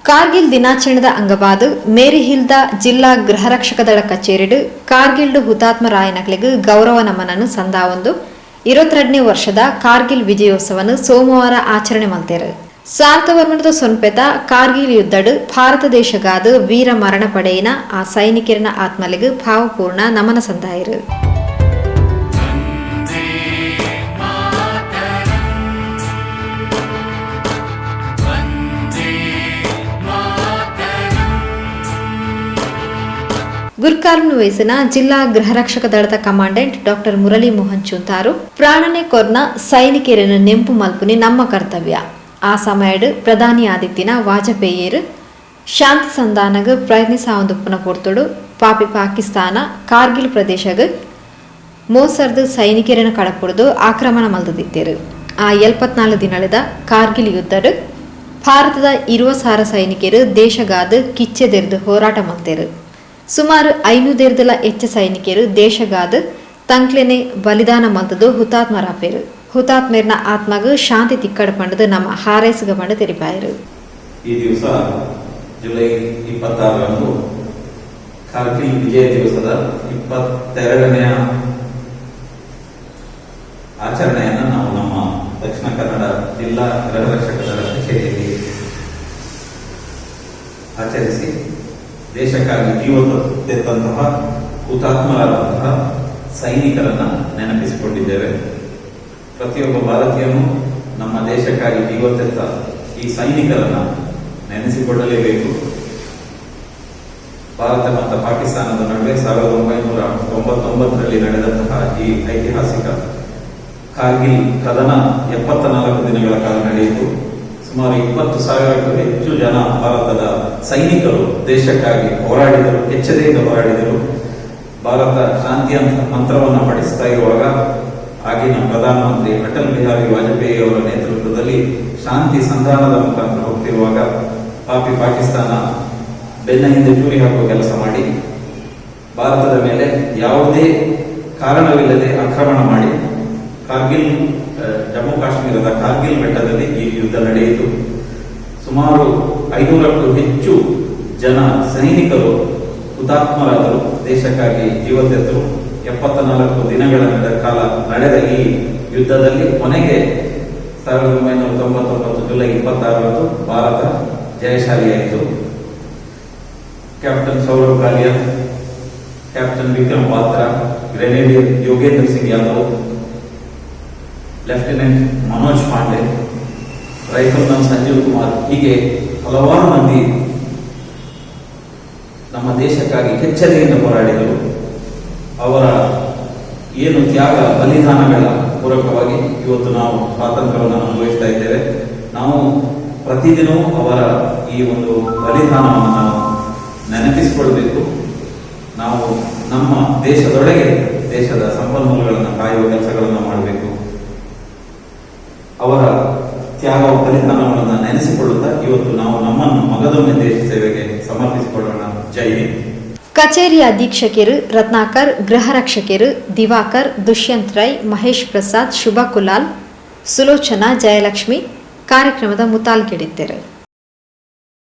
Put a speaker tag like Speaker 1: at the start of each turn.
Speaker 1: ಕಾರ್ಗಿಲ್ ದಿನಾಚರಣೆದ ಅಂಗವಾದ ಮೇರಿಹಿಲ್ದ ಜಿಲ್ಲಾ ಗೃಹರಕ್ಷಕ ದಳ ಕಚೇರಿಡು ಕಾರ್ಗಿಲ್ ಹುತಾತ್ಮ ರಾಯನಗಳಿಗೆ ಗೌರವ ನಮನನ್ನು ಸಂದಾವೊಂದು 22ನೇ ವರ್ಷದ ಕಾರ್ಗಿಲ್ ವಿಜಯೋತ್ಸವವನ್ನು ಸೋಮವಾರ ಆಚರಣೆ ಮಾಡ್ತಾರೆ. ಸಾಂತವರ್ಮನದ ಸೊನ್ಪೆತ ಕಾರ್ಗಿಲ್ ಯುದ್ಧಡು ಭಾರತ ದೇಶಗಾದ ವೀರ ಮರಣ ಪಡೆಯಿನ ಆ ಸೈನಿಕರಿನ ಆತ್ಮಲಿಗೆ ಭಾವಪೂರ್ಣ ನಮನ ಸಂದಾಯಿರು. ಗುರ್ಕಾರ್ನು ವಯಸ್ಸಿನ ಜಿಲ್ಲಾ ಗೃಹರಕ್ಷಕ ದಳದ ಕಮಾಂಡೆಂಟ್ ಡಾಕ್ಟರ್ ಮುರಳಿ ಮೋಹನ್ ಚುಂತಾರು ಪ್ರಾಣನೆ ಕೊರ್ನ ಸೈನಿಕರನ್ನು ನೆಂಪು ಮಲ್ಪುನಿ ನಮ್ಮ ಕರ್ತವ್ಯ. ಆ ಸಮಯಡು ಪ್ರಧಾನಿ ಆದಿತ್ಯನ ವಾಜಪೇಯಿಯರು ಶಾಂತಿ ಸಂಧಾನಗ ಪ್ರಯತ್ನಿಸಾವಂದುಪ್ಪನ ಪೊರ್ತುಡು ಪಾಪಿ ಪಾಕಿಸ್ತಾನ ಕಾರ್ಗಿಲ್ ಪ್ರದೇಶಗ ಮೋಸರ್ದು ಸೈನಿಕರನ್ನು ಕಡಪುಡ್ದು ಆಕ್ರಮಣ ಮಲ್ದಿದ್ದರು. ಆ 74 ದಿನದ ಕಾರ್ಗಿಲ್ ಯುದ್ಧಡು ಭಾರತದ 20,000 ಸೈನಿಕರು ದೇಶಗಾದ ಕಿಚ್ಚೆದೆರ್ದು ಹೋರಾಟ ಮಾಡ್ತಾರೆ. ಸುಮಾರು 500 ಹೆಚ್ಚು ಸೈನಿಕರು ದೇಶಗಾದ ತಂಕ್ಲೆನೆ ಬಲಿದಾನ ಮಂತದು ಹುತಾತ್ಮರಾಪೇರು. ಹುತಾತ್ಮರ್ನ ಆತ್ಮಗ ಶಾಂತಿ ತಿಕ್ಕಡ ಪಂಡದು ನಮ್ಮ ಹಾರೈಸಿಗ ಪಂಡ ತೆರಿಪಾಯರು.
Speaker 2: ಈ ದಿವಸ ಜುಲೈ 26ರಂದು ಕಾರ್ಗಿಲ್ ವಿಜಯ ದಿವಸದ 22ನೇ ಆಚರಣೆಯನ್ನು ನಾವು ನಮ್ಮ ದಕ್ಷಿಣ ಕನ್ನಡ ಜಿಲ್ಲಾ ಗೃಹರಕ್ಷಕ ದಳ ಕಚೇರಿಯಲ್ಲಿ ಆಚರಿಸಿ ದೇಶಕ್ಕಾಗಿ ಜೀವ ತೆತ್ತಂತಹ ಹುತಾತ್ಮರಾದಂತಹ ಸೈನಿಕರನ್ನ ನೆನಪಿಸಿಕೊಂಡಿದ್ದೇವೆ. ಪ್ರತಿಯೊಬ್ಬ ಭಾರತೀಯನು ನಮ್ಮ ದೇಶಕ್ಕಾಗಿ ಜೀವ ತೆತ್ತ ಈ ಸೈನಿಕರನ್ನ ನೆನೆಸಿಕೊಳ್ಳಲೇಬೇಕು. ಭಾರತ ಮತ್ತು ಪಾಕಿಸ್ತಾನದ ನಡುವೆ 1999ರಲ್ಲಿ ನಡೆದಂತಹ ಈ ಐತಿಹಾಸಿಕ ಕಾರ್ಗಿಲ್ ಕದನ 74 ದಿನಗಳ ಕಾಲ ನಡೆಯಿತು. ಸುಮಾರು 20,000ಕ್ಕೂ ಹೆಚ್ಚು ಜನ ಭಾರತದ ಸೈನಿಕರು ದೇಶಕ್ಕಾಗಿ ಹೋರಾಡಿದರು, ಎಚ್ಚರಿಕೆಯಿಂದ ಹೋರಾಡಿದರು. ಭಾರತ ಶಾಂತಿಯ ಮಂತ್ರವನ್ನು ಪಡಿಸ್ತಾ ಇರುವಾಗ ಆಗಿನ ಪ್ರಧಾನಮಂತ್ರಿ ಅಟಲ್ ಬಿಹಾರಿ ವಾಜಪೇಯಿ ಅವರ ನೇತೃತ್ವದಲ್ಲಿ ಶಾಂತಿ ಸಂಧಾನದ ಮುಖಾಂತರ ಹೋಗ್ತಿರುವಾಗ ಪಾಪಿ ಪಾಕಿಸ್ತಾನ ಬೆನ್ನ ಹಿಂದೆ ಚೂರಿ ಹಾಕುವ ಕೆಲಸ ಮಾಡಿ ಭಾರತದ ಮೇಲೆ ಯಾವುದೇ ಕಾರಣವಿಲ್ಲದೆ ಆಕ್ರಮಣ ಮಾಡಿ ಕಾರ್ಗಿಲ್ ಜಮ್ಮು ಕಾಶ್ಮೀರದ ಕಾರ್ಗಿಲ್ ಬೆಟ್ಟದಲ್ಲಿ ಈ ಯುದ್ಧ ನಡೆಯಿತು. ಸುಮಾರು 500ಕ್ಕೂ ಹೆಚ್ಚು ಜನ ಸೈನಿಕರು ಹುತಾತ್ಮರಾದರು, ದೇಶಕ್ಕಾಗಿ ಜೀವ ತೆತ್ತರು. 74 ದಿನಗಳ ಕಾಲ ನಡೆದ ಈ ಯುದ್ಧದಲ್ಲಿ ಕೊನೆಗೆ 1999 ಜುಲೈ 26ರಂದು ಭಾರತ ಜಯಶಾಲಿಯಾಯಿತು. Captain Saurabh Kalia, captain Vikram Batra, grenadier Yogendra Singh Yadav, lieutenant Manoj Pandey, rifleman Sanjeev Kumar, ಹೀಗೆ ಹಲವಾರು ಮಂದಿ ನಮ್ಮ ದೇಶಕ್ಕಾಗಿ ಕೆಚ್ಚೆದೆಯಿಂದ ಹೋರಾಡಿದರು. ಅವರ ಏನು ತ್ಯಾಗ ಬಲಿದಾನಗಳ ಪೂರಕವಾಗಿ ಇವತ್ತು ನಾವು ಸ್ವಾತಂತ್ರ್ಯವನ್ನು ಅನುಭವಿಸ್ತಾ ಇದ್ದೇವೆ. ನಾವು ಪ್ರತಿದಿನವೂ ಅವರ ಈ ಒಂದು ಬಲಿದಾನವನ್ನು ನಾವು ನೆನಪಿಸಿಕೊಳ್ಬೇಕು. ನಾವು ನಮ್ಮ ದೇಶದೊಳಗೆ ದೇಶದ ಸಂಪನ್ಮೂಲಗಳನ್ನು ಕಾಯುವ ಕೆಲಸಗಳನ್ನು ಮಾಡಬೇಕು. ಅವರ ತ್ಯಾಗ ಬಲಿದಾನಗಳನ್ನು ನೆನೆಸಿಕೊಳ್ಳುತ್ತಾ ಇವತ್ತು ನಾವು ನಮ್ಮನ್ನು ಮಗದೊಮ್ಮೆ ದೇಶ ಸೇವೆಗೆ ಸಮರ್ಪಿಸಿಕೊಳ್ಳೋಣ. ಜೈ ಹಿಂದ್.
Speaker 1: ಕಚೇರಿ ಅಧೀಕ್ಷಕರು ರತ್ನಾಕರ್, ಗೃಹರಕ್ಷಕರು ದಿವಾಕರ್, ದುಷ್ಯಂತ್ ರೈ, ಮಹೇಶ್ ಪ್ರಸಾದ್, ಶುಭ ಕುಲಾಲ್, ಸುಲೋಚನಾ, ಜಯಲಕ್ಷ್ಮಿ ಕಾರ್ಯಕ್ರಮದ ಮುತಾಲ್ಕೆಡಿದ್ದರು.